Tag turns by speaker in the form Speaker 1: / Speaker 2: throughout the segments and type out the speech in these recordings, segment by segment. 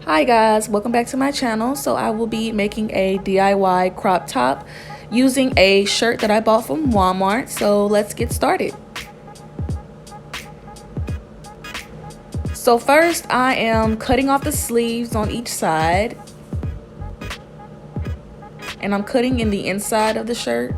Speaker 1: Hi guys, welcome back to my channel. So I will be making a DIY crop top using a shirt that I bought from Walmart. So let's get started. So first I am cutting off the sleeves on each side, and I'm cutting in the inside of the shirt.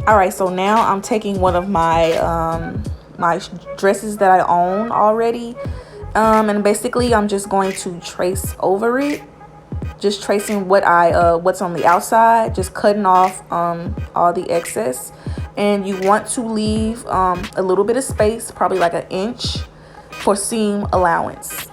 Speaker 1: All right, so now I'm taking one of my dresses that I own already, and basically I'm just going to trace over it, just tracing what's on the outside, just cutting off all the excess. And you want to leave a little bit of space, probably like an inch, for seam allowance.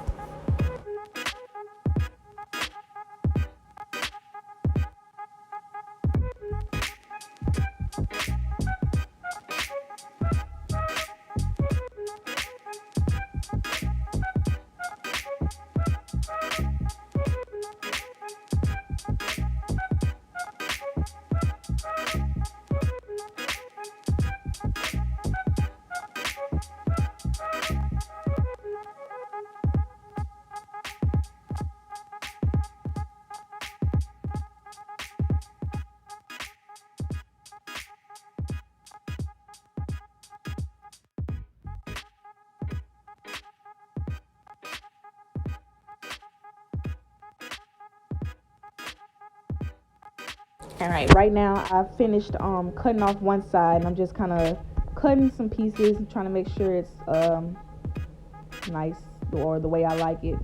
Speaker 1: All right, right now I've finished cutting off one side, and I'm just kind of cutting some pieces, trying to make sure it's nice, or the way I like it.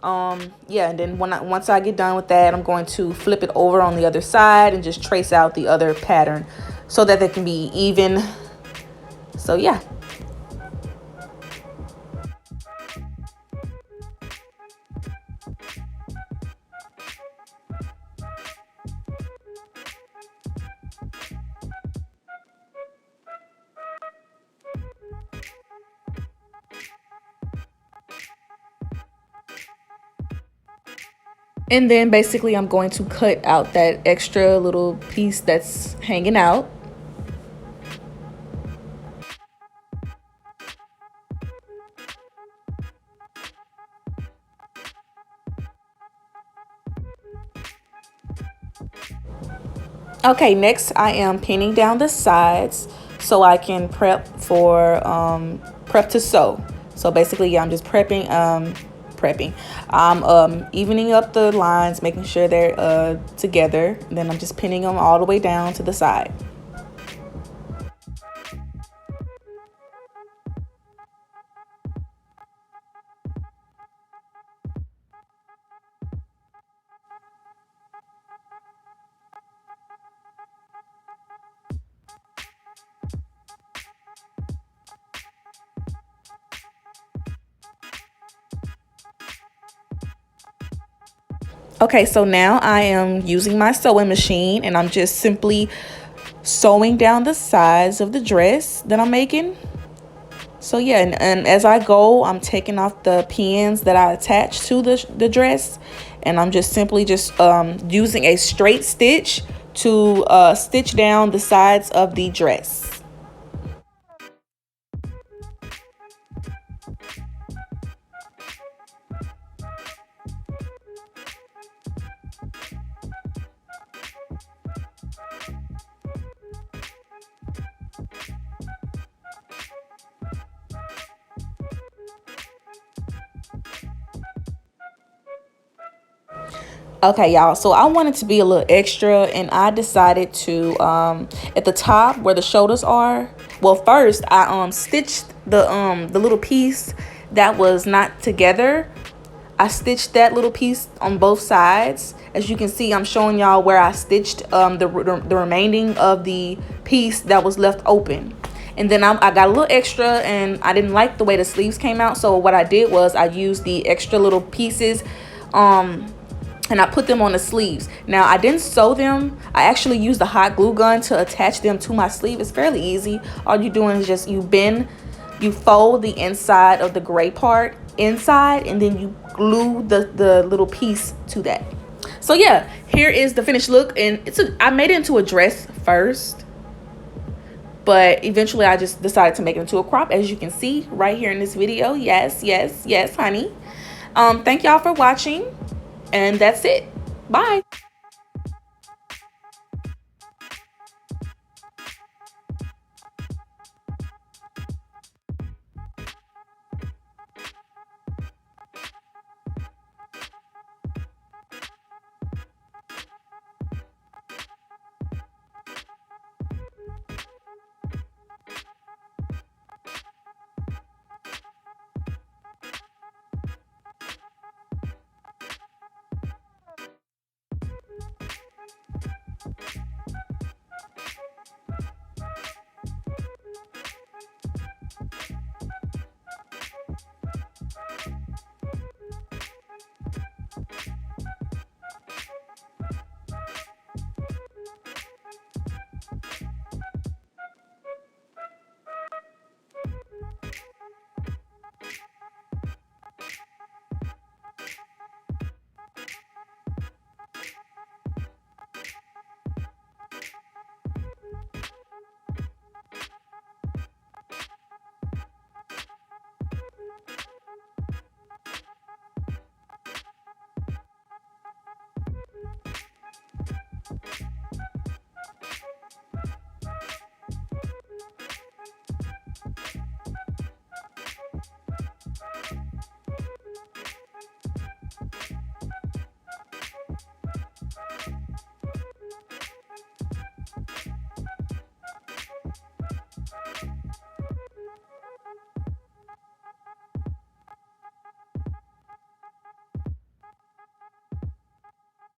Speaker 1: Yeah, and then once I get done with that, I'm going to flip it over on the other side and just trace out the other pattern so that they can be even. So yeah. And then basically I'm going to cut out that extra little piece that's hanging out. Okay, next I am pinning down the sides so I can prep to sew. So basically, yeah, I'm just prepping. I'm evening up the lines, making sure they're together. And then I'm just pinning them all the way down to the side. Okay, so now I am using my sewing machine, and I'm just simply sewing down the sides of the dress that I'm making. So yeah, and as I go, I'm taking off the pins that I attach to the dress, and I'm just simply using a straight stitch to stitch down the sides of the dress. Okay, y'all, so I wanted to be a little extra, and I decided to at the top where the shoulders are, well, first I stitched the little piece that was not together. I stitched that little piece on both sides. As you can see, I'm showing y'all where I stitched the remaining of the piece that was left open. And then I got a little extra, and I didn't like the way the sleeves came out. So what I did was I used the extra little pieces and I put them on the sleeves. Now, I didn't sew them. I actually used the hot glue gun to attach them to my sleeve. It's fairly easy. All you're doing is just you fold the inside of the gray part inside, and then you glue the little piece to that. So yeah, here is the finished look, and I made it into a dress first, but eventually I just decided to make it into a crop, as you can see right here in this video. Yes, yes, yes, honey. Thank y'all for watching, and that's it. Bye.